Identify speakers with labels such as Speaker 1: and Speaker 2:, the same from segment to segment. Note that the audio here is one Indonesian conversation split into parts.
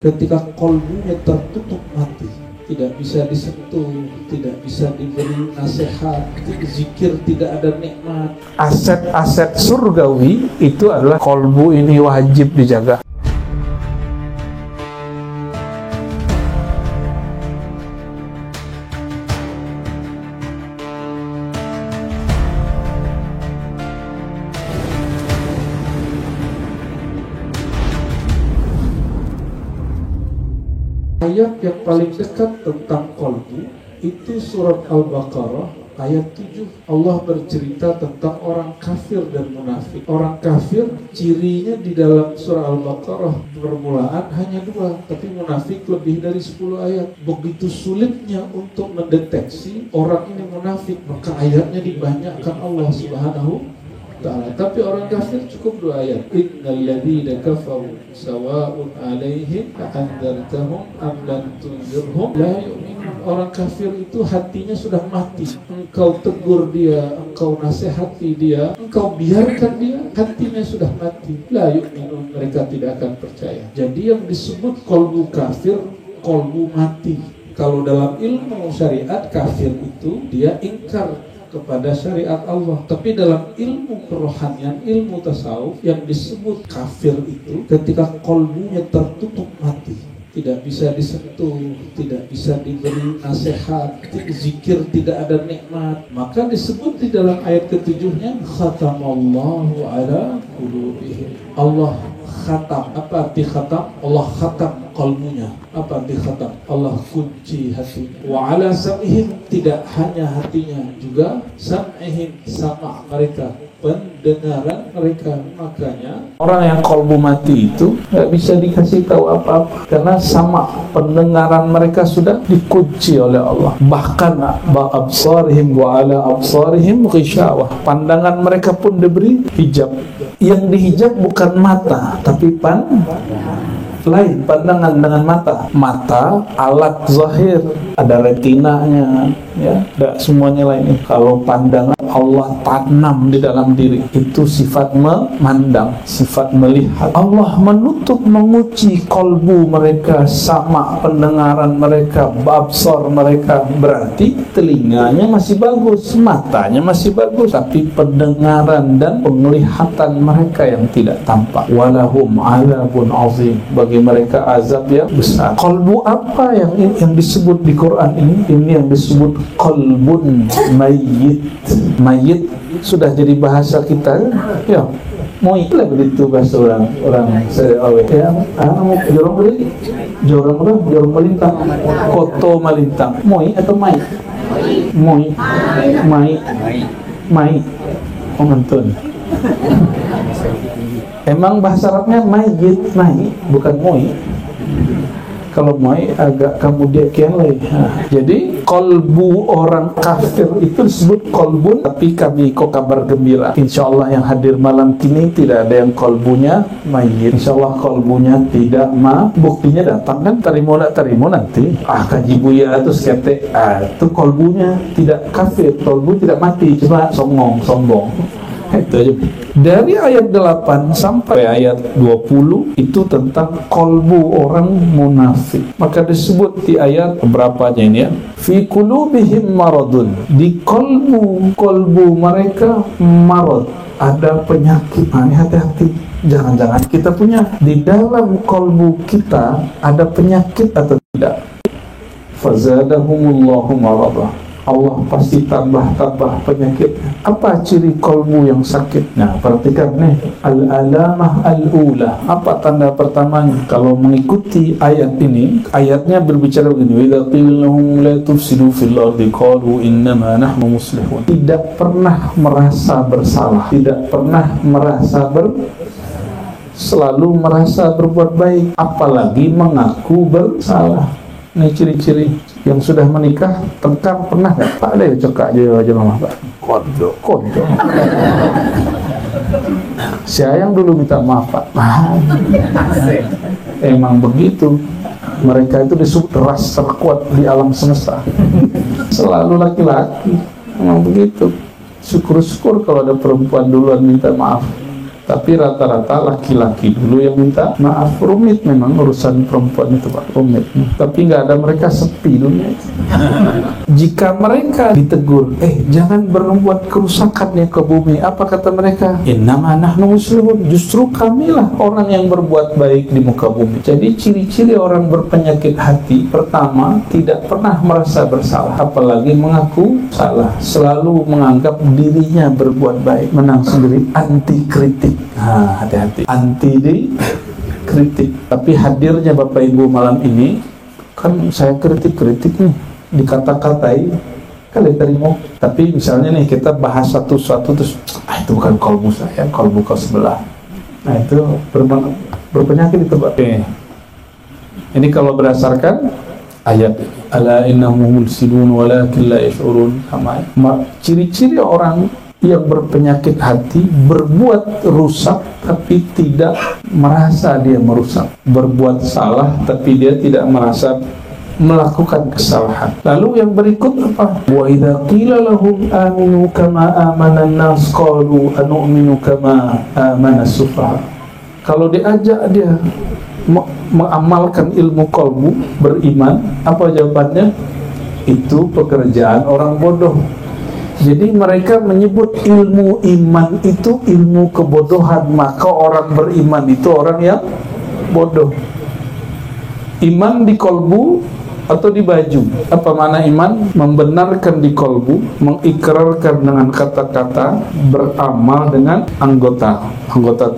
Speaker 1: ketika kolbunya tertutup mati, tidak bisa disentuh, tidak bisa diberi nasihat, zikir tidak ada nikmat.
Speaker 2: Aset-aset surgawi itu adalah kolbu ini wajib dijaga.
Speaker 1: Ayat yang paling dekat tentang kolbu itu surat Al-Baqarah ayat 7. Allah bercerita tentang orang kafir dan munafik. Orang kafir cirinya di dalam surah Al-Baqarah permulaan hanya 2, tapi munafik lebih dari 10 ayat. Begitu sulitnya untuk mendeteksi orang ini munafik, maka ayatnya dibanyakkan Allah Subhanahu ta'ala. Tapi orang kafir cukup 2 ayat. Innal ladzina kafaru sawa'un 'alaihim a'andzartahum am lam tunzirhum la yu'minun. Orang kafir itu hatinya sudah mati. Engkau tegur dia, engkau nasihati dia, engkau biarkan dia, hatinya sudah mati. La yu'minun, mereka tidak akan percaya. Jadi yang disebut kolbu kafir, kolbu mati. Kalau dalam ilmu syariat, kafir itu dia ingkar kepada syariat Allah. Tapi dalam ilmu kerohanian, ilmu tasawuf, yang disebut kafir itu ketika kolbunya tertutup mati, tidak bisa disentuh, tidak bisa diberi nasihat, zikir tidak ada nikmat, maka disebut di dalam ayat ke-7-nya khatamallahu ala qulubihim. Allah khatam. Apa arti khatam? Allah khatam qalbunya. Apa arti khatam? Allah kunci hatinya. Wa ala sam'ihim, tidak hanya hatinya, juga sam'ihim, sama mereka, pendengaran mereka. Makanya
Speaker 2: orang yang kolbu mati itu nggak bisa dikasih tahu apa-apa karena sama pendengaran mereka sudah dikunci oleh Allah. Bahkan absarihim wa ala absarihim ghishawah, pandangan mereka pun diberi hijab. Yang dihijab bukan mata, tapi lain pandangan dengan mata. Mata alat zahir, ada retinanya, ya, ada semuanya lain. Kalau pandangan Allah tanam di dalam diri, itu sifat memandang, sifat melihat. Allah menutup, mengunci kolbu mereka, sama pendengaran mereka, absar mereka. Berarti telinganya masih bagus, matanya masih bagus, tapi pendengaran dan penglihatan mereka yang tidak tampak. Walahum azabun azim, bagi mereka azab yang besar. Kolbu apa yang disebut di Quran ini? Ini yang disebut qalbun mayyit. Mayit sudah jadi bahasa kita, ya. Moi lah begitu bahasa orang saya awet ya. Jorong melintang, koto melintang. Moi atau mai? Mai. Oh ngentun. Emang bahasa Arabnya mayit, mai, bukan moi. Kalau mai agak kamu dia kialai. Jadi kolbu orang kafir itu disebut kolbun. Tapi kami kok kabar gembira, insyaallah yang hadir malam kini tidak ada yang kolbunya mayit. Insyaallah kolbunya tidak buktinya datang kan, tarimo nanti. Kaji buya itu skete. Itu kolbunya tidak kafir, kolbu tidak mati, cuma sombong. Itu aja. Dari ayat 8 sampai ayat 20 itu tentang kolbu orang munafik. Maka disebut di ayat berapanya ini ya, fi qulubihim maradun, di kolbu mereka marad, ada penyakit. Ini hati-hati, jangan-jangan kita punya di dalam kolbu kita ada penyakit atau tidak. Fazadahumullahu maradah, Allah pasti tambah penyakit. Apa ciri kolbu yang sakit? Nah, perhatikan nih, al-alamah al-ula. Apa tanda pertamanya? Kalau mengikuti ayat ini, ayatnya berbicara begini, wa idza qila lahum la tufsidu fil ardi qalu innama nahnu muslihun. Tidak pernah merasa bersalah, tidak pernah merasa selalu merasa berbuat baik, apalagi mengaku bersalah. Ini ciri-ciri. Yang sudah menikah, tengkar pernah nggak? Pak ada ya cekak aja mama Pak. Kondo. Saya yang dulu minta maaf Pak. Emang begitu. Mereka itu disebut ras terkuat di alam semesta. Selalu laki-laki. Emang begitu. Syukur-syukur kalau ada perempuan duluan minta maaf. Tapi rata-rata laki-laki dulu yang minta maaf. Rumit memang urusan perempuan itu Pak, rumit. Tapi nggak ada, mereka sepi dunia itu. Jika mereka ditegur, jangan berbuat kerusakan ya ke bumi, apa kata mereka? Innama nahnu muslimun, justru kamilah orang yang berbuat baik di muka bumi. Jadi ciri-ciri orang berpenyakit hati, pertama, tidak pernah merasa bersalah, apalagi mengaku salah, selalu menganggap dirinya berbuat baik, menang sendiri, anti kritik. Hati-hati, anti kritik. Tapi hadirnya Bapak Ibu malam ini, kan saya kritik nih, dikata-katai, kalian terima. Tapi misalnya nih kita bahas satu-satu terus, itu bukan kolbu saya, kolbu kau sebelah. Nah itu berpenyakit itu Pak. Ini kalau berdasarkan ayat ala innahum mulsidun walakin la yash'urun. Ciri-ciri orang yang berpenyakit hati, berbuat rusak tapi tidak merasa dia merusak, berbuat salah tapi dia tidak merasa melakukan kesalahan. Lalu yang berikut apa? Wa idza qila lahum aminu kama amana an-nas qalu anu'minu kama amana as-sufaha. Kalau diajak dia mengamalkan ilmu qalbu, beriman, apa jawabannya? Itu pekerjaan orang bodoh. Jadi mereka menyebut ilmu iman itu ilmu kebodohan, maka orang beriman itu orang yang bodoh. Iman di kolbu atau di baju? Apa makna iman? Membenarkan di kolbu, mengikrarkan dengan kata-kata, beramal dengan anggota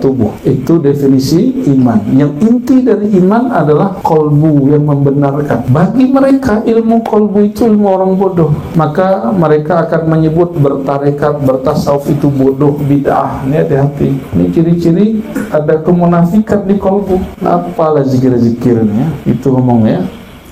Speaker 2: tubuh. Itu definisi iman. Yang inti dari iman adalah kolbu yang membenarkan. Bagi mereka ilmu kolbu itu ilmu orang bodoh, maka mereka akan menyebut bertarekat, bertasawuf itu bodoh, bid'ah. Ini hati-hati. Ini ciri-ciri ada kemunafikan di kolbu. Apalah zikir-zikirnya? Itu ngomongnya.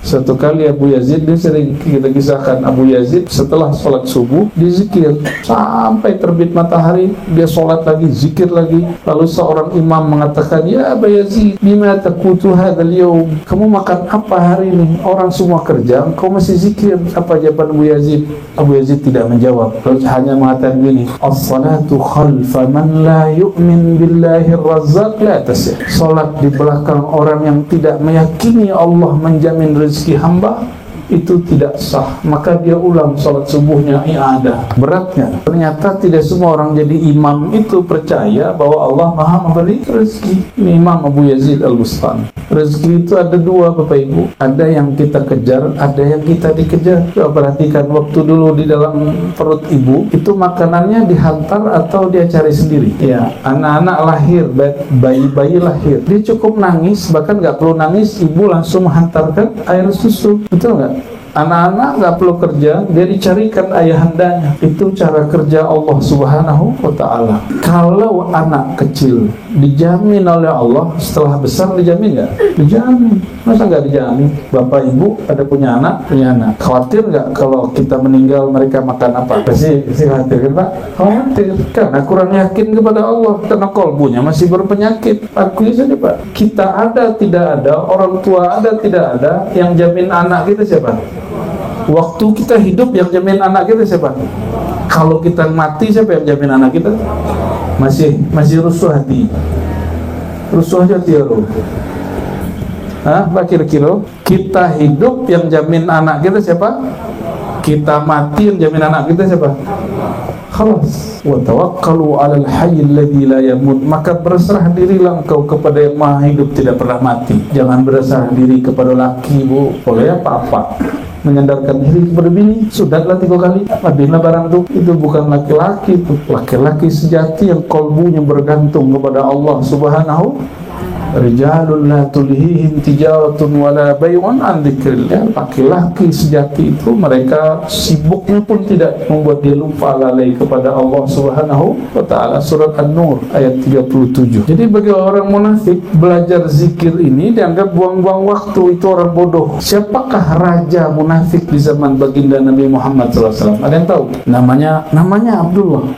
Speaker 2: Satu kali Abu Yazid, dia sering kita kisahkan, Abu Yazid setelah sholat subuh dizikir sampai terbit matahari, dia sholat lagi, zikir lagi. Lalu seorang imam mengatakan, ya Abu Yazid, bima takutu hadzal yaum, kamu makan apa hari ini? Orang semua kerja, kau masih zikir. Apa jawaban Abu Yazid? Abu Yazid tidak menjawab, lalu hanya mengatakan begini, as-salatu khalfa man la yu'min billahi ar-razzaq la tasih. Sholat di belakang orang yang tidak meyakini Allah menjamin rezeki hamba itu tidak sah, maka dia ulang sholat subuhnya i'adah. Beratnya, ternyata tidak semua orang jadi imam itu percaya bahwa Allah maha memberi rezeki. Ini Imam Abu Yazid Al-Bustami. Rezeki itu ada dua Bapak Ibu, ada yang kita kejar, ada yang kita dikejar. Coba perhatikan, waktu dulu di dalam perut ibu itu makanannya dihantar atau dia cari sendiri? Ya, anak-anak lahir, bayi-bayi lahir, dia cukup nangis, bahkan nggak perlu nangis, ibu langsung menghantarkan air susu, betul nggak? Anak-anak nggak perlu kerja, dia dicarikan ayahandanya. Itu cara kerja Allah Subhanahu wa Ta'ala. Kalau anak kecil dijamin oleh Allah, setelah besar dijamin nggak? Dijamin. Masa nggak dijamin? Bapak ibu ada punya anak, khawatir nggak kalau kita meninggal mereka makan apa? Pasti khawatir kan Pak? Khawatir, karena kurang yakin kepada Allah, karena kolbunya masih berpenyakit. Akui saja Pak, kita ada tidak ada, orang tua ada tidak ada, yang jamin anak kita siapa? Waktu kita hidup yang jamin anak kita siapa? Kalau kita mati siapa yang jamin anak kita? Masih rusuh hati. Rusuh hati ya Roh. Pak kira-kira kita hidup yang jamin anak kita siapa? Kita mati yang jamin anak kita siapa? Khalas. Wa tawakkalu 'alal hayyil ladzi la yamut. Maka berserah dirilah engkau kepada yang maha hidup tidak pernah mati. Jangan berserah diri kepada laki Bu, boleh apa-apa. Menyandarkan diri kepada bini, sudahlah 3 kali. Padahal barang itu bukan laki-laki, itu laki-laki sejati yang kolbunya bergantung kepada Allah Subhanahu. Rijalun la tulhihim tijaratun wala bay'un an dzikrillah. Laki-laki sejati itu mereka sibuknya pun tidak membuat dia lupa lalai kepada Allah Subhanahu wa Ta'ala. Surat An-Nur ayat 37. Jadi bagi orang munafik, belajar zikir ini dianggap buang-buang waktu, itu orang bodoh. Siapakah raja munafik di zaman baginda Nabi Muhammad SAW? Ada yang tahu? Namanya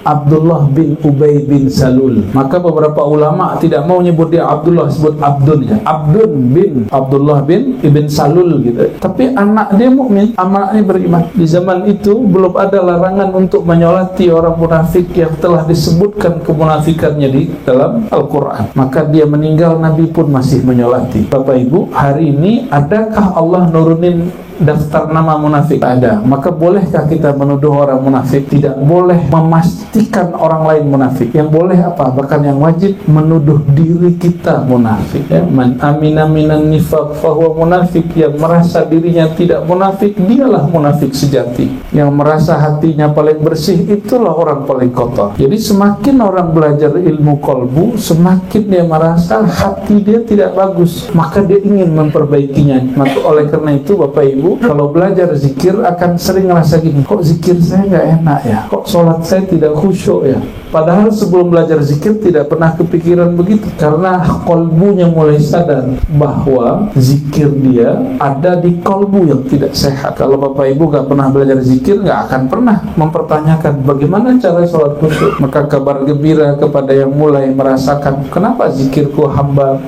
Speaker 2: Abdullah bin Ubay bin Salul. Maka beberapa ulama tidak mau nyebut dia Abdullah, sebut disebut Abdun ya. Abdun bin Abdullah bin Ibn Salul gitu. Tapi anak dia mukmin, anaknya beriman. Di zaman itu belum ada larangan untuk menyolati orang munafik yang telah disebutkan kemunafikannya di dalam Al-Quran. Maka dia meninggal, Nabi pun masih menyolati. Bapak Ibu, hari ini adakah Allah nurunin daftar nama munafik? Ada. Maka bolehkah kita menuduh orang munafik? Tidak boleh memastikan orang lain munafik. Yang boleh apa? Bahkan yang wajib menuduh diri kita munafik. Ya, man amina minan nifaq fahuwa munafik. Yang merasa dirinya tidak munafik, dialah munafik sejati. Yang merasa hatinya paling bersih, itulah orang paling kotor. Jadi semakin orang belajar ilmu kolbu, semakin dia merasa hati dia tidak bagus, maka dia ingin memperbaikinya. Maka oleh karena itu Bapak Ibu, kalau belajar zikir akan sering ngerasa gini, kok zikir saya nggak enak ya, kok sholat saya tidak khusyuk ya. Padahal sebelum belajar zikir tidak pernah kepikiran begitu, karena kolbunya mulai sadar bahwa zikir dia ada di kolbu yang tidak sehat. Kalau Bapak Ibu nggak pernah belajar zikir, nggak akan pernah mempertanyakan bagaimana cara sholat khusyuk. Maka kabar gembira kepada yang mulai merasakan, kenapa zikirku hambar,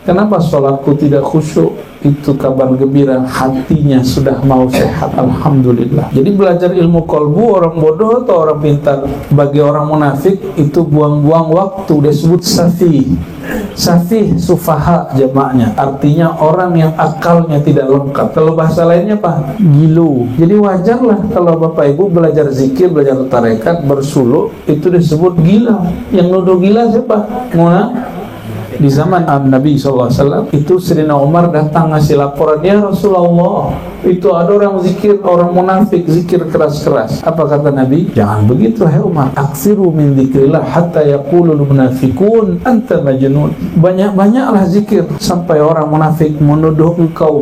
Speaker 2: kenapa sholatku tidak khusyuk, itu kabar gembira, hatinya sudah mau sehat. Alhamdulillah. Jadi belajar ilmu kolbu, orang bodoh atau orang pintar? Bagi orang munafik itu buang-buang waktu. Disebut safih. Safih, sufaha jamaknya, artinya orang yang akalnya tidak lengkap. Kalau bahasa lainnya apa? Gilu. Jadi wajarlah kalau Bapak Ibu belajar zikir, belajar tarekat, bersuluk, itu disebut gila. Yang nuduh gila siapa? Di zaman Nabi SAW itu Sayyidina Umar datang ngasih laporan, ya Rasulullah, itu ada orang zikir, orang munafik zikir keras-keras. Apa kata Nabi? Jangan begitu hai Umar, aksiru min zikrillah hatta yaqulul munafikun anta majnun. Banyak-banyaklah zikir sampai orang munafik menuduh engkau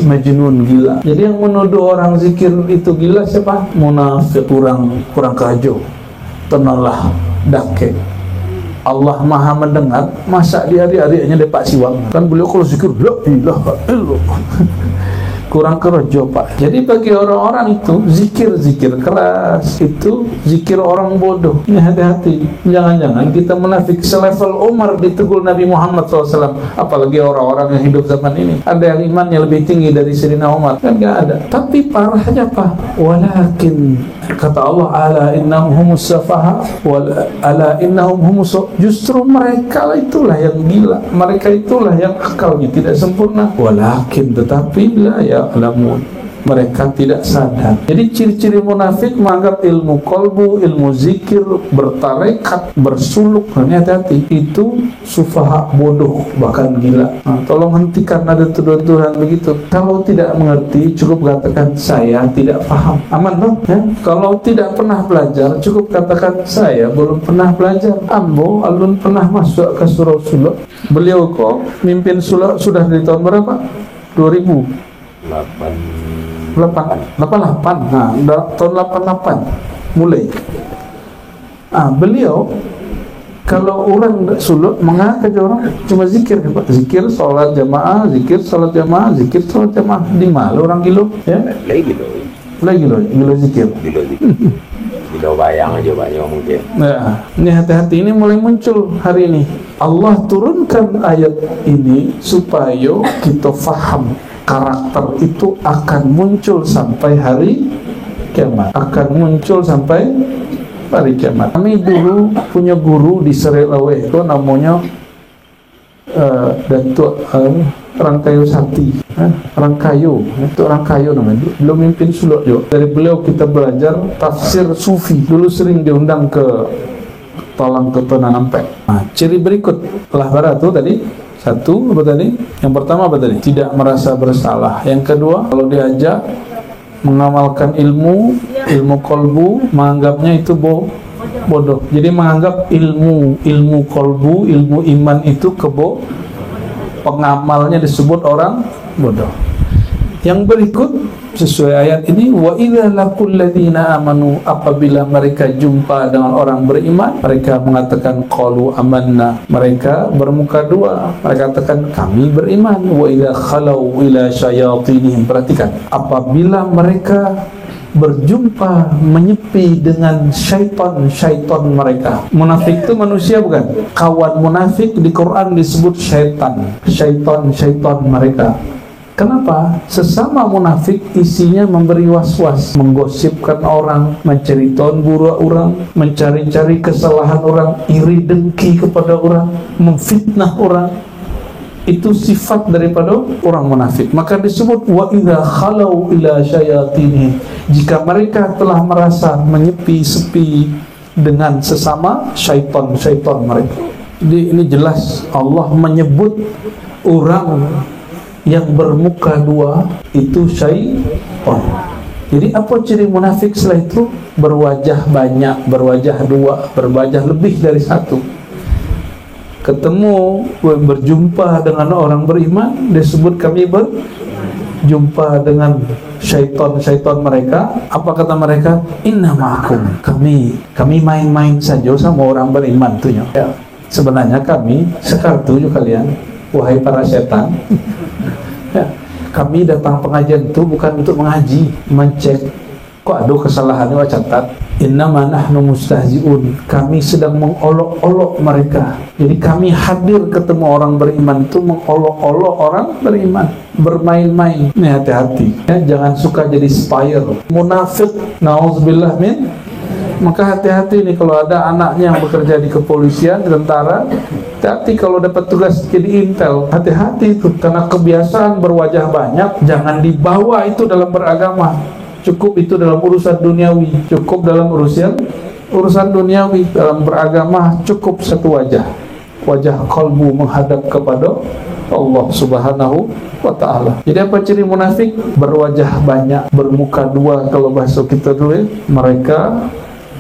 Speaker 2: majnun, gila. Jadi yang menuduh orang zikir itu gila siapa? Munafik, kurang kerajo, tenanglah dake. Allah Maha mendengar, masa dia adik-adiknya Pak Siwang kan beliau kalau zikir la ilaha illallah kurang kerja Pak. Jadi bagi orang-orang itu zikir keras itu zikir orang bodoh. Ini hati-hati, jangan-jangan kita munafik selevel Umar ditegur Nabi Muhammad SAW. Apalagi orang-orang yang hidup zaman ini, ada yang imannya lebih tinggi dari Sayyidina Umar? Kan gak ada. Tapi parahnya apa? Walakin, kata Allah, ala innahum humus safaha ala innahum humus, justru mereka itulah yang gila, mereka itulah yang akalnya tidak sempurna. Walakin, tetapi la ya'lamun, mereka tidak sadar. Jadi ciri-ciri munafik menganggap ilmu kolbu, ilmu zikir, bertarekat, bersuluk, hati-hati, itu sufaha, bodoh, bahkan gila. Tolong hentikan ada tuduhan-tuduhan begitu. Kalau tidak mengerti, cukup katakan saya tidak paham. Aman dong ya? Kalau tidak pernah belajar, cukup katakan saya belum pernah belajar. Ambo alun pernah masuk ke surau suluk. Beliau kok mimpin suluk sudah dari tahun berapa? 88. Nah, tahun 88 mulai. Beliau kalau orang suluk mengangkat orang cuma zikir, zikir sholat jamaah, zikir sholat jamaah, zikir sholat jamaah. Di mana orang gilo? Ya? Lagi gilo zikir.
Speaker 3: Gilo bayang aja banyak mungkin.
Speaker 2: Nah, ini hati-hati, ini mulai muncul hari ini. Allah turunkan ayat ini supaya kita faham. Karakter itu akan muncul sampai hari kiamat. Akan muncul sampai hari kiamat. Kami dulu punya guru di Serelawe itu namanya Datuk Rangkayo Sakti. Rangkayo, itu Rangkayo namanya. Belum mimpin suluk juga. Dari beliau kita belajar tafsir sufi. Dulu sering diundang ke Tolang ke Nampek. Ciri berikut lah baratu tadi. Satu, apa tadi? Yang pertama apa tadi? Tidak merasa bersalah. Yang kedua, kalau diajak mengamalkan ilmu kolbu, menganggapnya itu bodoh. Jadi menganggap ilmu kolbu, ilmu iman itu pengamalnya disebut orang bodoh. Yang berikut sesuai ayat ini, wa idza laqul ladzina amanu, apabila mereka jumpa dengan orang beriman, mereka mengatakan qalu amanna, mereka bermuka dua, mereka katakan kami beriman. Wa idza khalau ila syayatinihim, perhatikan, apabila mereka berjumpa menyepi dengan syaitan mereka. Munafik itu manusia bukan? Kawan munafik di Quran disebut syaitan mereka. Kenapa? Sesama munafik isinya memberi was-was, menggosipkan orang, menceritakan buruk orang, mencari-cari kesalahan orang, iri dengki kepada orang, memfitnah orang. Itu sifat daripada orang munafik. Maka disebut wa idza khalau ila syayatinihim, jika mereka telah merasa menyepi sepi dengan sesama syaitan mereka. Jadi ini jelas Allah menyebut orang yang bermuka dua itu syaitan. Jadi apa ciri munafik setelah itu? Berwajah banyak, berwajah dua, berwajah lebih dari satu. Ketemu, berjumpa dengan orang beriman, disebut kami berjumpa dengan syaitan mereka. Apa kata mereka? Inna ma'akum, kami main-main saja sama orang beriman tuh ya. Sebenarnya kami sekartu juga kalian, wahai para setan. Ya, kami datang pengajian itu bukan untuk mengaji, mencek kok ada kesalahannya, catat. Innama nahnu mustahzi'un, kami sedang mengolok-olok mereka. Jadi kami hadir ketemu orang beriman itu mengolok-olok orang beriman, bermain-main. Ini hati-hati ya, jangan suka jadi spire munafik, na'udzubillah min. Maka hati-hati nih kalau ada anaknya yang bekerja di kepolisian, di tentara, hati-hati kalau dapat tugas jadi intel, hati-hati itu, karena kebiasaan berwajah banyak, jangan dibawa itu dalam beragama. Cukup itu dalam urusan duniawi, cukup dalam urusan duniawi. Dalam beragama cukup satu wajah kalbu menghadap kepada Allah Subhanahu wa ta'ala. Jadi apa ciri munafik? Berwajah banyak, bermuka dua kalau bahasa kita dulu ya. Mereka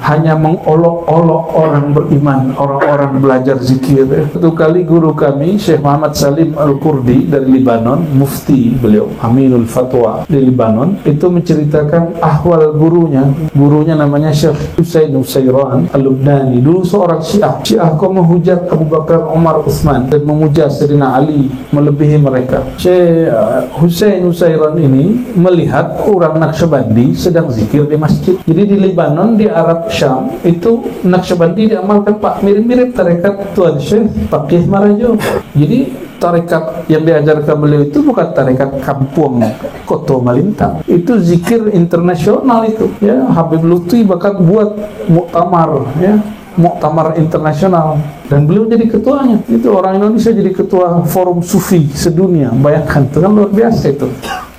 Speaker 2: hanya mengolok-olok orang beriman, orang-orang belajar zikir. Satu kali guru kami Syekh Muhammad Salim Al-Kurdi dari Libanon, mufti beliau, Aminul Fatwa di Libanon, itu menceritakan ahwal gurunya namanya Syekh Husain Nusairan Al-Lubnani. Dulu seorang Syiah kau menghujat Abu Bakar, Umar, Utsman dan memuja Sayyidina Ali melebihi mereka. Syekh Husain Nusairan ini melihat orang Naqsyabandi sedang zikir di masjid. Jadi di Libanon, di Arab Syam itu Naqsyabandi diamalkan Pak, mirip-mirip tarekat Tuan Syekh Faqih Marajo. Jadi tarekat yang diajarkan beliau itu bukan tarekat kampung Koto Malintang, itu zikir internasional itu ya. Habib Lutfi bahkan buat muktamar ya, muktamar internasional, dan beliau jadi ketuanya. Itu orang Indonesia jadi ketua forum sufi sedunia, bayangkan itu kan luar biasa itu.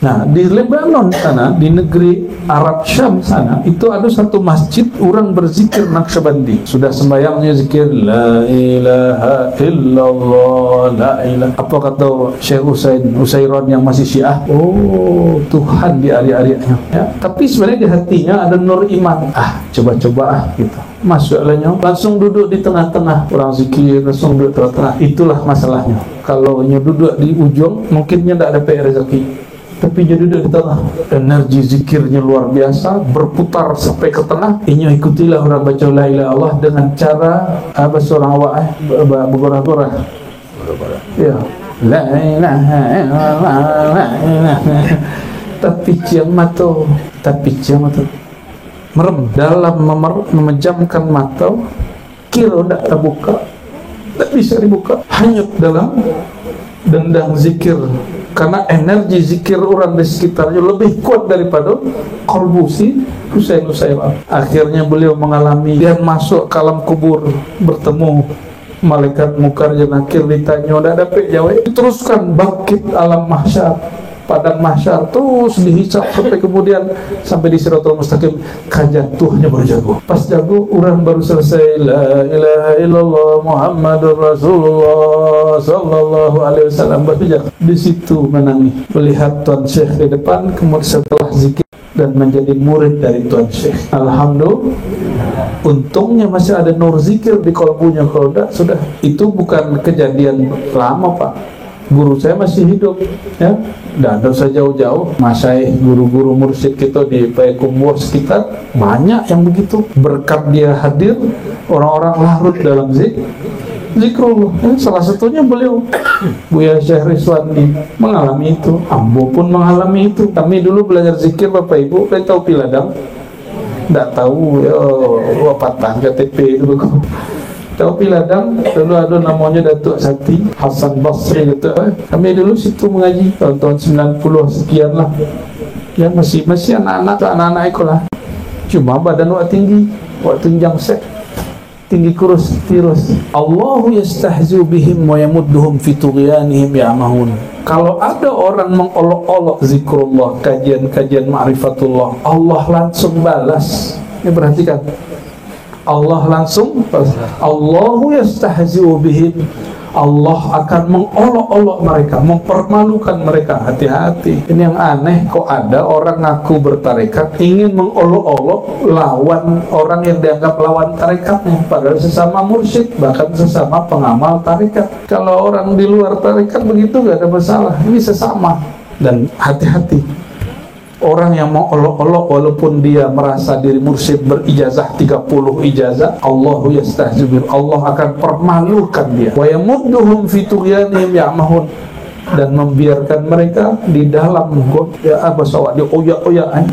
Speaker 2: Nah di Lebanon sana, di negeri Arab Syam sana, itu ada satu masjid orang berzikir Naqsyabandi. Sudah sembahyangnya zikir la ilaha illallah, la ilaha. Apa kata Syekh Nusairan yang masih Syiah? Oh, Tuhan di ari-arinya ya. Tapi sebenarnya di hatinya ada nur iman. Coba-coba gitu. Masalahnya langsung duduk di tengah-tengah orang zikir, langsung duduk di tengah-tengah. Itulah masalahnya. Kalau duduk di ujung mungkinnya tidak dapat rezeki, tapi dia duduk di tengah, energi zikirnya luar biasa, berputar sampai ke tengah. Ini ikutilah orang baca la ilaha illallah dengan cara apa seorang awak bergorah-gorah ya, la ilaha illallah. Tapi ciam mata merem, dalam memejamkan mata, kira tidak terbuka, tidak bisa dibuka, hanyut dalam dendang zikir. Karena energi zikir orang di sekitarnya lebih kuat daripada qalbu si Husain Nusairan. Akhirnya beliau mengalami, dia masuk ke alam kubur, bertemu malaikat Munkar dan Nakir, ditanya tidak dapat jawab, diteruskan bangkit alam mahsyar, padang mahsyar, terus dihisap sampai kemudian sampai di Siratal Mustaqim. Kajatuhnya berjago, pas jago orang baru selesai la ilaha illallah Muhammadur Rasulullah sallallahu alaihi wasallam, baru jago. Di situ menangis melihat Tuan Syekh di depan, kemudian setelah zikir dan menjadi murid dari Tuan Syekh. Alhamdulillah, untungnya masih ada nur zikir di kalbunya. Kalau tidak sudah, itu bukan kejadian lama Pak. Guru saya masih hidup ya, dan ada usah jauh-jauh. Masyayikh, guru-guru mursyid kita di Payakumbuh sekitar banyak yang begitu. Berkat dia hadir, orang-orang larut dalam zikrullah. Salah satunya beliau Buya Syekh Rizwandi mengalami itu. Ambo pun mengalami itu. Kami dulu belajar zikir Bapak Ibu, saya tahu Piladang. Tidak tahu wapatan KTP itu. Tahu Piladang dulu ada namanya Datuk Sati Hasan Basri gitu. Kami dulu situ mengaji tahun 90 sekian lah. Ya masih anak-anak itu lah. Cuma badan wak tinggi, wak tunjang sek, tinggi kurus tirus. Allahu yastahzu bihim wa yamudduhum fi tughyanihim ya'mahun. Kalau ada orang mengolok-olok zikrullah, kajian-kajian ma'rifatullah, Allah langsung balas. Ini perhatikan, Allah langsung balas. Allahu yastahzu bihim, Allah akan mengolok-olok mereka, mempermalukan mereka. Hati-hati. Ini yang aneh, kok ada orang ngaku bertarekat ingin mengolok-olok lawan orang yang dianggap lawan tarekatnya, padahal sesama mursyid, bahkan sesama pengamal tarekat. Kalau orang di luar tarekat begitu gak ada masalah, ini sesama. Dan hati-hati, orang yang mau olok-olok walaupun dia merasa diri mursyid berijazah 30 ijazah, Allahu yastahzibir, Allah akan permalukan dia. Wa yamudduhum fi tughyanihim ya'mahun, dan membiarkan mereka di dalam bahasa di oyak-oyak,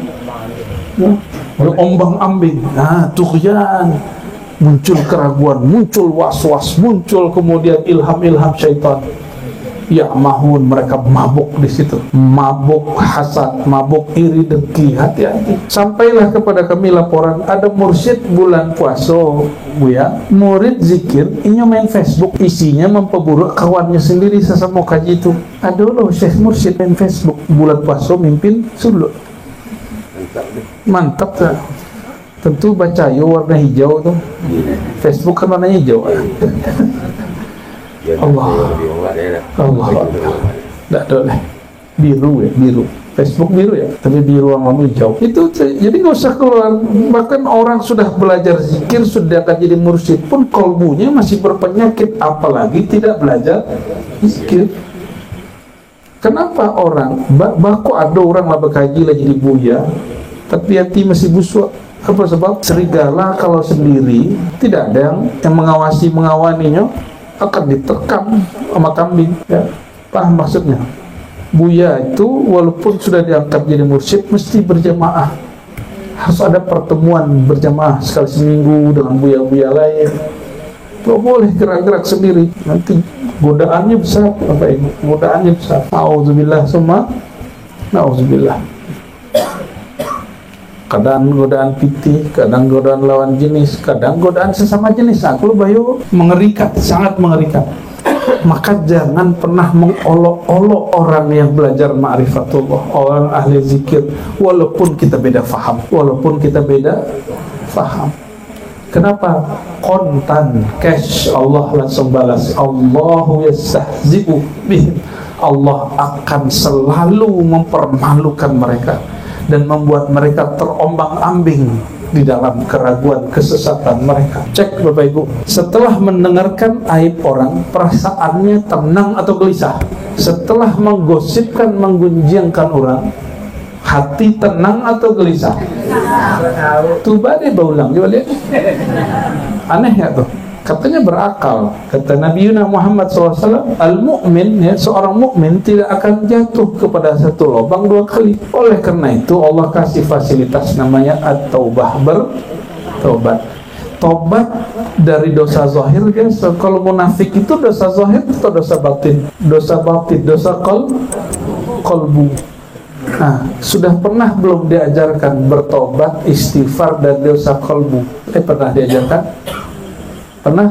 Speaker 2: ombang-ambing. Nah, tughyan, muncul keraguan, muncul was-was, muncul kemudian ilham-ilham syaitan. Ya'mahun, mereka mabuk di situ, mabuk hasad, mabuk iri dengki. Hati-hati. Sampailah kepada kami laporan ada mursyid bulan puasa, Buya, murid zikir, ini main Facebook, isinya memperburuk kawannya sendiri sesama kaji itu. Ada loh Syekh mursyid main Facebook bulan puasa mimpin sulut. Mantap tak? Tentu baca yo warna hijau tuh. Facebook kan warnanya hijau. Allah, tidak boleh biru ya, biru. Facebook biru ya, tapi biru sama hijau. Itu jadi nggak usah keluar. Bahkan orang sudah belajar zikir, sudah akan jadi mursyid pun kolbunya masih berpenyakit, apalagi tidak belajar zikir. Kenapa orang? Kok ada orang lah berkaji lah jadi buya, tapi hati masih busuk. Apa sebab? Serigala kalau sendiri tidak ada yang mengawaninya, akan diterkam sama kambing, ya. Paham maksudnya? Buya itu walaupun sudah diangkat jadi mursyid mesti berjamaah, harus ada pertemuan berjamaah sekali seminggu dengan buya-buya lain. Gak boleh gerak-gerak sendiri, nanti godaannya besar. Bapak Ibu, godaannya besar. Nauzubillah summa nauzubillah. Kadang godaan pitih, kadang godaan lawan jenis, kadang godaan sesama jenis. Aku bayu mengerikan, sangat mengerikan. Maka jangan pernah mengolok-olok orang yang belajar ma'rifatullah, orang ahli zikir, walaupun kita beda faham, walaupun kita beda faham. Kenapa? Kontan, cash, Allah langsung balas. Allahu yastahzi'u bihim, Allah akan selalu mempermalukan mereka dan membuat mereka terombang-ambing di dalam keraguan kesesatan mereka. Cek Bapak Ibu, setelah mendengarkan aib orang, perasaannya tenang atau gelisah? Setelah menggosipkan, menggunjingkan orang, hati tenang atau gelisah? Coba deh berulang, coba lihat. Aneh ya tuh. Katanya berakal. Kata Nabi Muhammad SAW, al-mu'min, ya, seorang mukmin tidak akan jatuh kepada satu lubang dua kali. Oleh karena itu Allah kasih fasilitas namanya at-taubah, bertobat. Tobat dari dosa zahir, guys. Kalau munafik itu dosa zahir atau dosa batin? Dosa batin, dosa qalbu. Nah, sudah pernah belum diajarkan bertobat, istighfar dan dosa qalbu? Pernah diajarkan? Pernah?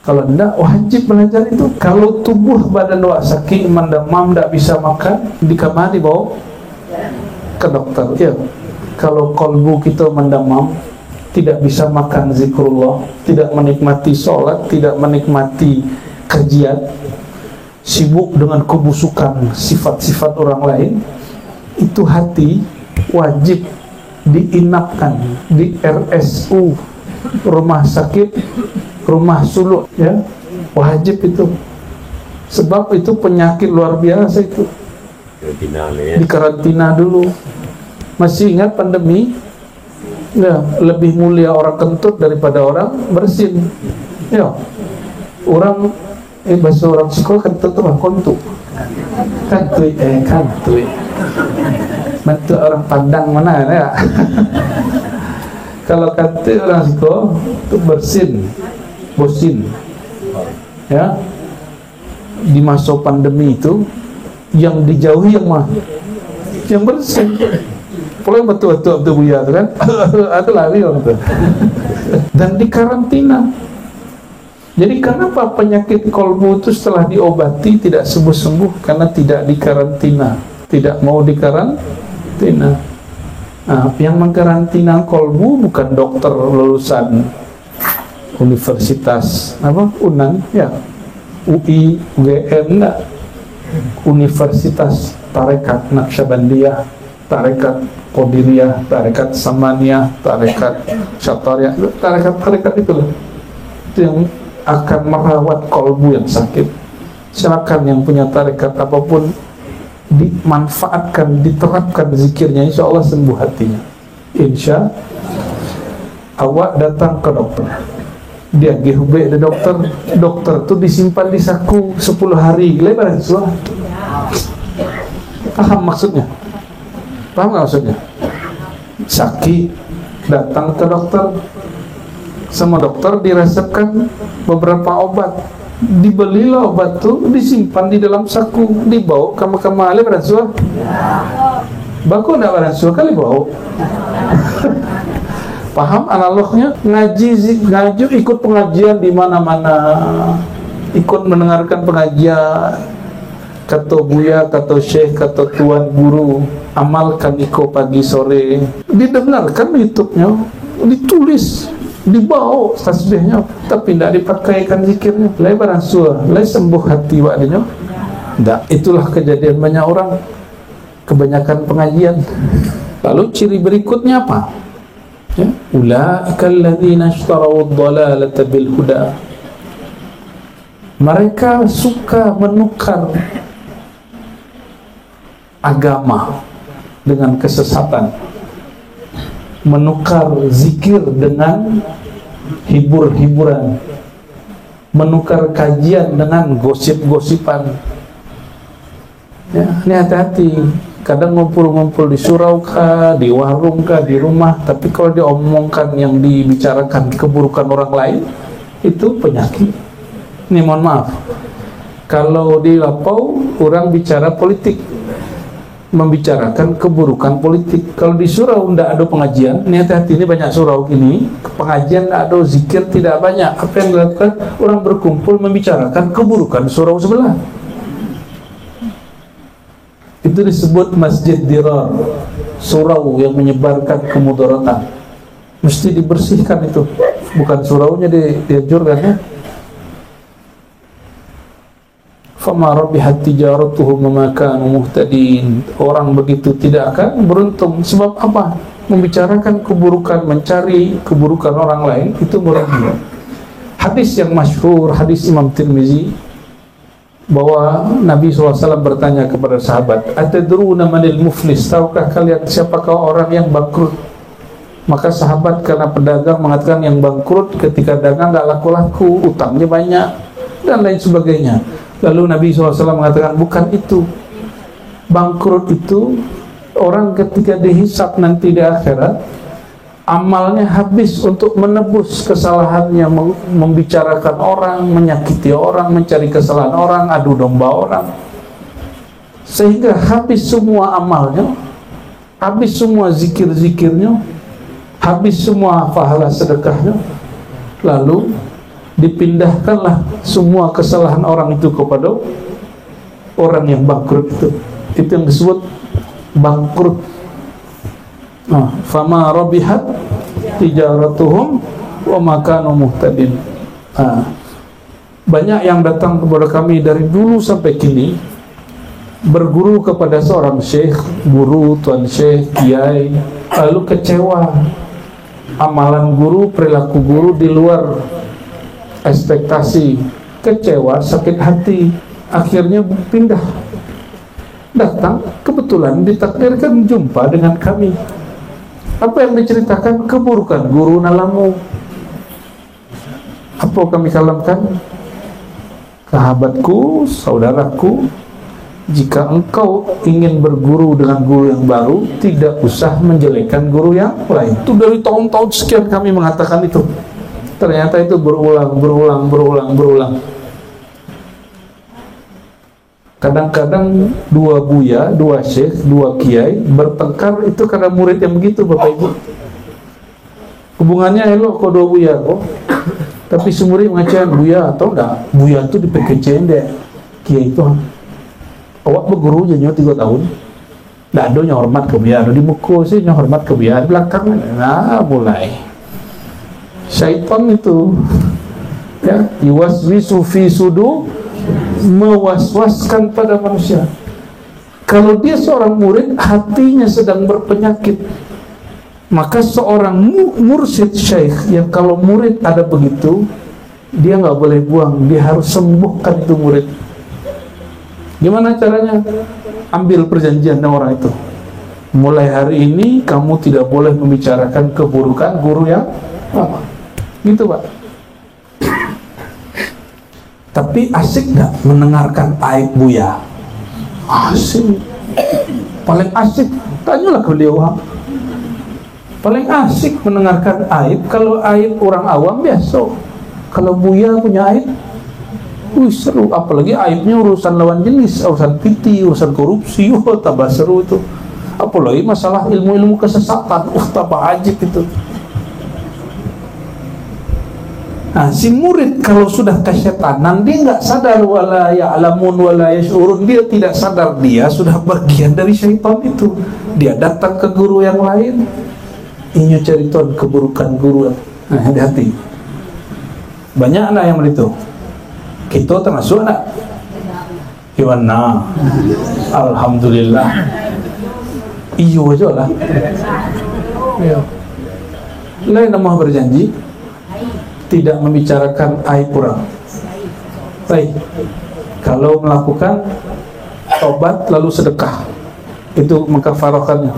Speaker 2: Kalau tidak, wajib belajar itu. Kalau tubuh badan wak sakit, mendemam, tidak bisa makan, di kamar dibawa ke dokter. Ya. Kalau kolbu kita mendemam, tidak bisa makan zikrullah, tidak menikmati sholat, tidak menikmati kajian, sibuk dengan kebusukan sifat-sifat orang lain, itu hati wajib diinapkan di RSU, rumah sakit, rumah suluk, ya, wajib itu. Sebab itu penyakit luar biasa itu. Di karantina dulu. Masih ingat pandemi? Ya, lebih mulia orang kentut daripada orang bersin. Ya, orang bahasa orang sekolah kan tentu kontu. Kantui. Bantu orang Padang mana ya? Kalau kantui orang sekolah itu bosin. Ya. Di masa pandemi itu yang dijauhi yang mah? Yang bersin. Kalau yang betul-betul buya itu kan, itu lari orang itu. Dan di karantina. Jadi kenapa penyakit kolbu itu setelah diobati tidak sembuh-sembuh? Karena tidak dikarantina, tidak mau dikarantina. Nah, yang mengkarantina kolbu bukan dokter lulusan universitas Unan, ya, UI, UGM, enggak. Universitas Tarekat Naqsyabandiyah, Tarekat Qadiriyah, Tarekat Samaniyah, Tarekat Syatariyah, tarekat itulah itu yang akan merawat kolbu yang sakit. Silakan yang punya tarekat apapun dimanfaatkan, diterapkan zikirnya, insya Allah sembuh hatinya. Insya awak datang ke dokter, dia GHB ada dokter tuh disimpan di saku 10 hari lebar suah. Paham maksudnya? Paham nggak maksudnya? Sakit datang ke dokter, sama dokter diresepkan beberapa obat, dibelilah obat tuh, disimpan di dalam saku, dibawa ke lebar suah. Baku enggak barang suah kali bawa. Paham analognya? Ngaji ikut pengajian di mana-mana, ikut mendengarkan pengajian. Kata buya, kata syekh, kata tuan guru, amalkan iko pagi sore, didengarkan YouTube-nya, ditulis, dibawa tasbihnya, tapi tidak dipakaikan zikirnya. Lebaran surah, sembuh hati wakdinya. Tidak, itulah kejadian banyak orang, kebanyakan pengajian. Lalu ciri berikutnya apa? Ya, ulaika alladzina ishtaraw ad-dhalalata bil huda. Mereka suka menukar agama dengan kesesatan, menukar zikir dengan hibur-hiburan, menukar kajian dengan gosip-gosipan. Ya, ini hati-hati. Kadang ngumpul-ngumpul di surau kah, di warung kah, di rumah, tapi kalau diomongkan yang dibicarakan keburukan orang lain, itu penyakit. Ini mohon maaf, kalau di Lapau orang bicara politik, membicarakan keburukan politik. Kalau di surau tidak ada pengajian, ini hati-hati, ini banyak surau gini, pengajian tidak ada, zikir tidak banyak. Apa yang dilakukan? Orang berkumpul membicarakan keburukan surau sebelah. Itu disebut masjid dirar, surau yang menyebarkan kemudaratan. Mesti dibersihkan itu, bukan suraunya dianjurkan ya. Fama rabihat tijaratuhum wa ma kanu muhtadin. Orang begitu tidak akan beruntung. Sebab apa? Membicarakan keburukan, mencari keburukan orang lain, itu merugi. Hadis yang masyhur, hadis Imam Tirmizi, bahwa Nabi SAW bertanya kepada sahabat, atadruna manil muflis, tahukah kalian siapakah orang yang bangkrut? Maka sahabat karena pedagang mengatakan yang bangkrut ketika dagang gak laku-laku, utangnya banyak dan lain sebagainya. Lalu Nabi SAW mengatakan, bukan itu. Bangkrut itu orang ketika dihisab nanti di akhirat, amalnya habis untuk menebus kesalahannya, membicarakan orang, menyakiti orang, mencari kesalahan orang, adu domba orang, sehingga habis semua amalnya, habis semua zikir-zikirnya, habis semua pahala sedekahnya. Lalu dipindahkanlah semua kesalahan orang itu kepada orang yang bangkrut itu. Itu yang disebut bangkrut. Fama rabihat tijaratuhum wa ma kanu muhtadin. Banyak yang datang kepada kami dari dulu sampai kini berguru kepada seorang syekh, guru, tuan syekh, kiai, lalu kecewa. Amalan guru, perilaku guru di luar ekspektasi, kecewa, sakit hati, akhirnya pindah. Datang, kebetulan ditakdirkan jumpa dengan kami. Apa yang diceritakan? Keburukan guru nalamu. Apa kami kalamkan? Sahabatku, saudaraku, jika engkau ingin berguru dengan guru yang baru, tidak usah menjelekkan guru yang lain. Itu dari tahun-tahun sekian kami mengatakan itu. Ternyata itu berulang. Kadang-kadang dua buya, dua syekh, dua kiai bertengkar itu karena murid yang begitu, Bapak Ibu. Hubungannya elok kok dua buya kok. Tapi si murid mengatakan, buya atau enggak? Buya itu dipekecein deh. Kiai itu awak berguru jadinya 3 tahun. Nggak ada yang hormat ke buya, di muka sih yang hormat ke buya, di belakang. Nah, mulai syaitan itu ya, yuwaswisu fi sudur, mewaswaskan pada manusia. Kalau dia seorang murid, hatinya sedang berpenyakit, maka seorang mursyid syekh yang kalau murid ada begitu, dia nggak boleh buang, dia harus sembuhkan itu murid. Gimana caranya? Ambil perjanjian dengan orang itu. Mulai hari ini kamu tidak boleh membicarakan keburukan guru yang lama. Gitu, Pak. Tapi asik nggak mendengarkan aib buya? Asik. Paling asik. Tanyalah ke beliau. Paling asik mendengarkan aib. Kalau aib orang awam biasa. Kalau buya punya aib, seru. Apalagi aibnya urusan lawan jenis, urusan piti, urusan korupsi. Tambah seru itu. Apalagi masalah ilmu-ilmu kesesatan. Tambah ajib itu. Nah, si murid kalau sudah kesyatanan, dia nggak sadar, wala ya'lamun wala yash'urun, dia tidak sadar dia sudah bagian dari syaitan itu. Dia datang ke guru yang lain, ingin ceriton keburukan guru. Nah, hati-hati. Banyak anak yang begitu. Kita termasuk anak. Gimana? Alhamdulillah. Iyo aja lah. Lain nama berjanji tidak membicarakan aib orang. Baik. Kalau melakukan tobat lalu sedekah, itu mengkafarahkannya.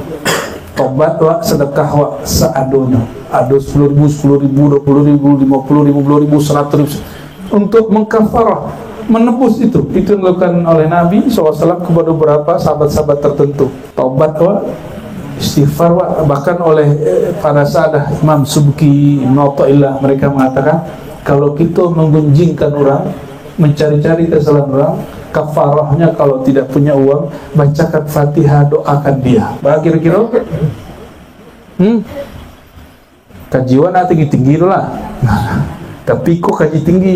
Speaker 2: Tobat wa sedekah wa seadonya. Ada 10.000, 10.000, 20.000, 50.000, 10.000, 100.000 untuk mengkafarah, menebus itu. Itu dilakukan oleh Nabi SAW kepada beberapa sahabat-sahabat tertentu. Tobat wa istighfar wa, bahkan oleh para sahabat Imam Subki, Ibn Atta'illah, mereka mengatakan kalau kita menggunjingkan orang, mencari-cari kesalahan orang, kafarahnya kalau tidak punya uang, bacakan Fatihah, doakan dia. Bah kira-kira kajian tinggi-tinggi lah. Tapi kok kaji tinggi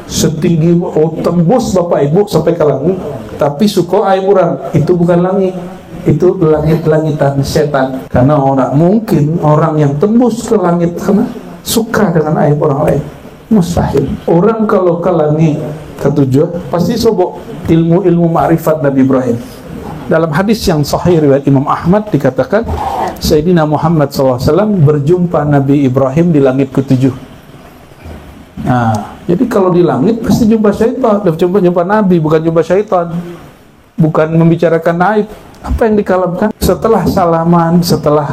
Speaker 2: setinggi tembus Bapak Ibu sampai ke langit, tapi suka aib orang, itu bukan langit, itu langit-langitan setan. Karena mungkin orang yang tembus ke langit karena suka dengan aib orang lain, mustahil. Orang kalau ke langit ketujuh pasti sobok ilmu ma'rifat Nabi Ibrahim. Dalam hadis yang sahih riwayat Imam Ahmad dikatakan Sayyidina Muhammad SAW berjumpa Nabi Ibrahim di langit ketujuh. Nah, jadi kalau di langit pasti jumpa syaitan, jumpa Nabi, bukan jumpa syaitan, bukan membicarakan aib. Apa yang dikalamkan? Setelah salaman, setelah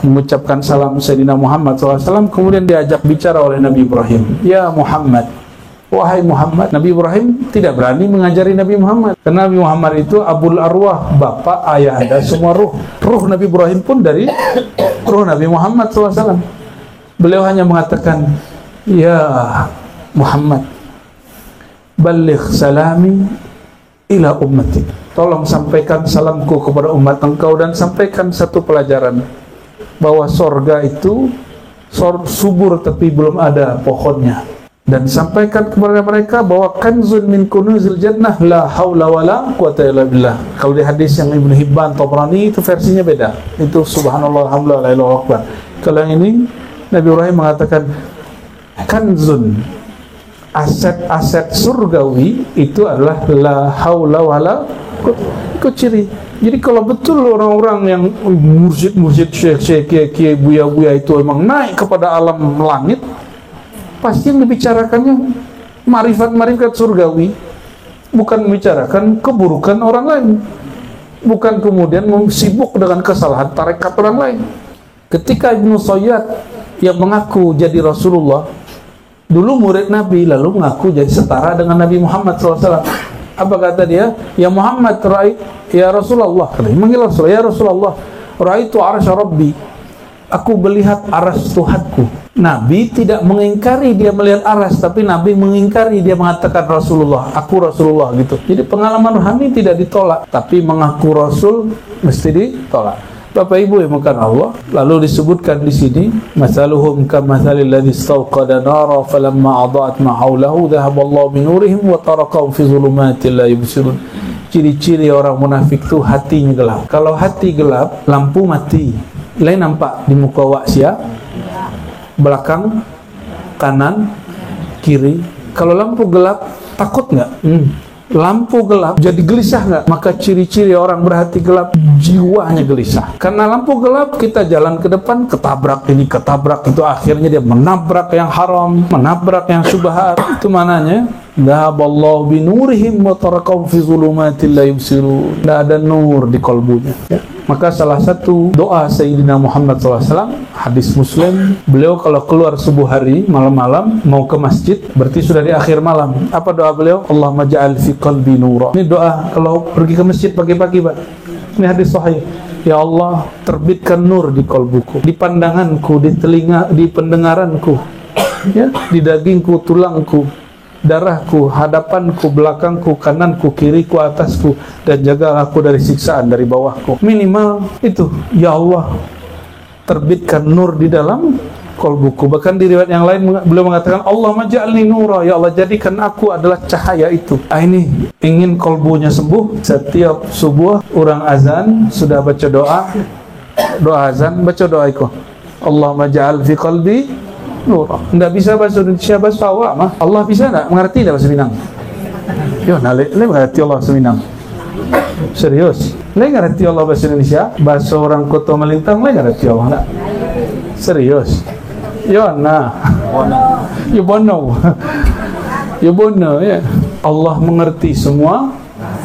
Speaker 2: mengucapkan salam Sayyidina Muhammad SAW, kemudian diajak bicara oleh Nabi Ibrahim. Ya Muhammad, wahai Muhammad. Nabi Ibrahim tidak berani mengajari Nabi Muhammad, karena Nabi Muhammad itu Abul Arwah, bapak, ayah, dan semua ruh. Ruh Nabi Ibrahim pun dari ruh Nabi Muhammad SAW. Beliau hanya mengatakan, ya Muhammad, baligh salami ila ummati. Tolong sampaikan salamku kepada umat engkau dan sampaikan satu pelajaran, bahwa sorga itu subur tapi belum ada pohonnya. Dan sampaikan kepada mereka bahwa kanzun min kunuzil jannah la haula wala quwata illa billah. Kalau di hadis yang Ibnu Hibban Tabrani itu versinya beda. Itu subhanallah alhamdulillah la ilaha akbar. Kalau yang ini Nabi Ibrahim mengatakan kanzun, aset-aset surgawi itu adalah la haula wala quwata. Ciri. Jadi kalau betul orang-orang yang mursyid syekh kiai buya-buya itu memang naik kepada alam langit, pasti yang dibicarakannya marifat surgawi, bukan membicarakan keburukan orang lain, bukan kemudian sibuk dengan kesalahan tarekat orang lain. Ketika Ibnu Sayyad yang mengaku jadi Rasulullah Dulu murid Nabi, lalu mengaku jadi setara dengan Nabi Muhammad SAW. Apa kata dia? Ya Muhammad, ya Rasulullah. Manggil Rasul, ya Rasulullah. Ra'aitu arsy Rabbi. Aku melihat aras Tuhanku. Nabi tidak mengingkari dia melihat aras, tapi Nabi mengingkari dia mengatakan Rasulullah, aku Rasulullah gitu. Jadi pengalaman rohani tidak ditolak, tapi mengaku Rasul mesti ditolak. Bapak Ibu yang bukan Allah, lalu disebutkan di sini, masaluhum kamathalil ladzi istawqada nara falamma adaat ma haulahu dhahaballahu bi nurihim wa tarakahum fi dhulumatin la yubsirun. Ciri-ciri orang munafik itu hatinya gelap. Kalau hati gelap, lampu mati. Lain nampak di muka wak sia, belakang, kanan, kiri. Kalau lampu gelap, takut nggak? Lampu gelap jadi gelisah nggak? Maka ciri-ciri orang berhati gelap, jiwanya gelisah. Karena lampu gelap, kita jalan ke depan, ketabrak ini, ketabrak itu, akhirnya dia menabrak yang haram, menabrak yang syubhat. Itu mananya dhahaballahu binurihim wa tarakahum fi dhulumatin la yubsirun. Tidak ada nur di kalbunya, ya. Maka salah satu doa Sayyidina Muhammad SAW, hadis Muslim, beliau kalau keluar subuh hari, malam-malam, mau ke masjid, berarti sudah di akhir malam. Apa doa beliau? Allahumma ja'al fi qalbi nura. Ini doa kalau pergi ke masjid pagi-pagi, Pak. Ini hadis sahih. Ya Allah, terbitkan nur di kalbuku, di pandanganku, di telinga, di pendengaranku, ya, di dagingku, tulangku, darahku, hadapanku, belakangku, kananku, kiriku, atasku, dan jagalah aku dari siksaan dari bawahku. Minimal itu, ya Allah, terbitkan nur di dalam kalbuku. Bahkan di riwayat yang lain beliau mengatakan, Allah maj'alni nura, ya Allah jadikan aku adalah cahaya itu. Ini ingin kalbunya sembuh. Setiap subuh orang azan sudah baca doa azan, baca doa itu, Allah maj'al fi qalbi nura. Tidak bisa bahasa Indonesia, bahasa awak mah. Allah bisa tak? Mengerti tak bahasa Minang? Yo, nalik, le mengerti Allah bahasa Minang. Serius? Le ngerti Allah bahasa Indonesia? Bahasa orang Kota Melintang le ngerti Allah nak? Serius? Yo, nah. Yo bono. Yo bono ya. Allah mengerti semua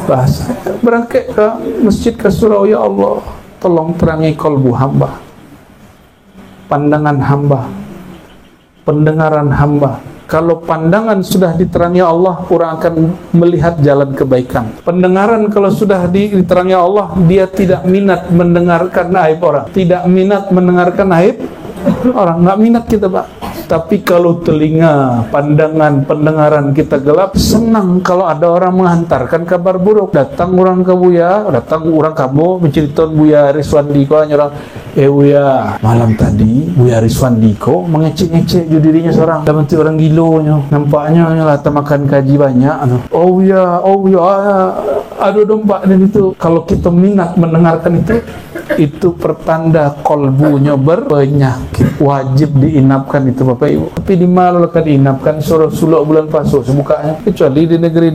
Speaker 2: bahasa. Berangkat ke masjid ke surau, ya Allah, tolong terangi kalbu hamba, pandangan hamba, pendengaran hamba. Kalau pandangan sudah diterangi Allah, orang akan melihat jalan kebaikan. Pendengaran kalau sudah diterangi Allah, dia tidak minat mendengarkan aib orang, tidak minat mendengarkan aib orang, nggak minat kita, Pak. Tapi kalau telinga, pandangan, pendengaran kita gelap, senang kalau ada orang menghantarkan kabar buruk. Datang orang ke Buya, datang orang kamu menceritakan Buya Riswandi ko, orang, Buya, malam tadi Buya Riswandi ko mengecek-ngecek dirinya seorang, dan nanti orang gilonya, nampaknya nyelata makan kaji banyak. Oh Buya, aduh domba dan itu. Kalau kita minat mendengarkan itu pertanda kolbunya berpenyakit, wajib diinapkan itu, Bapak Ibu. Tapi di mana akan diinapkan? Suruh suluk bulan puasa sebukanya, kecuali di negeri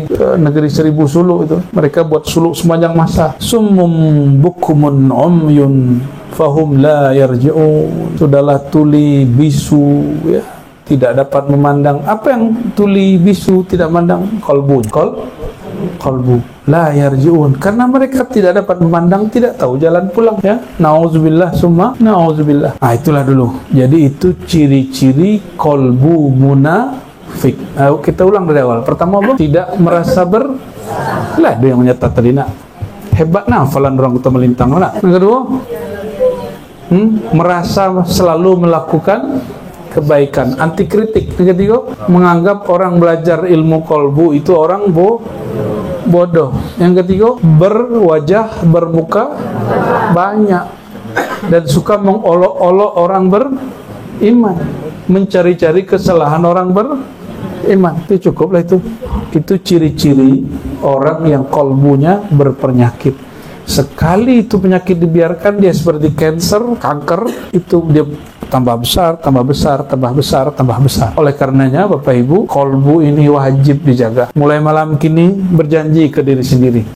Speaker 2: 1000 suluk itu, mereka buat suluk sepanjang masa. Summum bukumun umyun fahum la yarji'un. Sudahlah tuli bisu, ya, tidak dapat memandang. Apa yang tuli bisu tidak memandang? Kalbu la yarji'un, karena mereka tidak dapat memandang, tidak tahu jalan pulang, ya. Nauzubillah summa nauzubillah. Nah, itulah dulu. Jadi itu ciri-ciri kalbu munafik. Kita ulang dari awal. Pertama, tidak merasa lah dia yang menyatat tadi nak. Hebat nah hafalan orang Kota Melintang nak. Yang kedua, merasa selalu melakukan kebaikan, anti kritik. Yang ketiga, menganggap orang belajar ilmu kalbu itu orang bodoh. Yang ketiga, berwajah bermuka banyak dan suka mengolok-olok orang beriman, mencari-cari kesalahan orang beriman. Itu cukuplah itu. Itu ciri-ciri orang yang kalbunya berpenyakit. Sekali itu penyakit dibiarkan, dia seperti kanker, itu dia tambah besar, tambah besar, tambah besar, tambah besar. Oleh karenanya, Bapak Ibu, kalbu ini wajib dijaga. Mulai malam kini berjanji ke diri sendiri,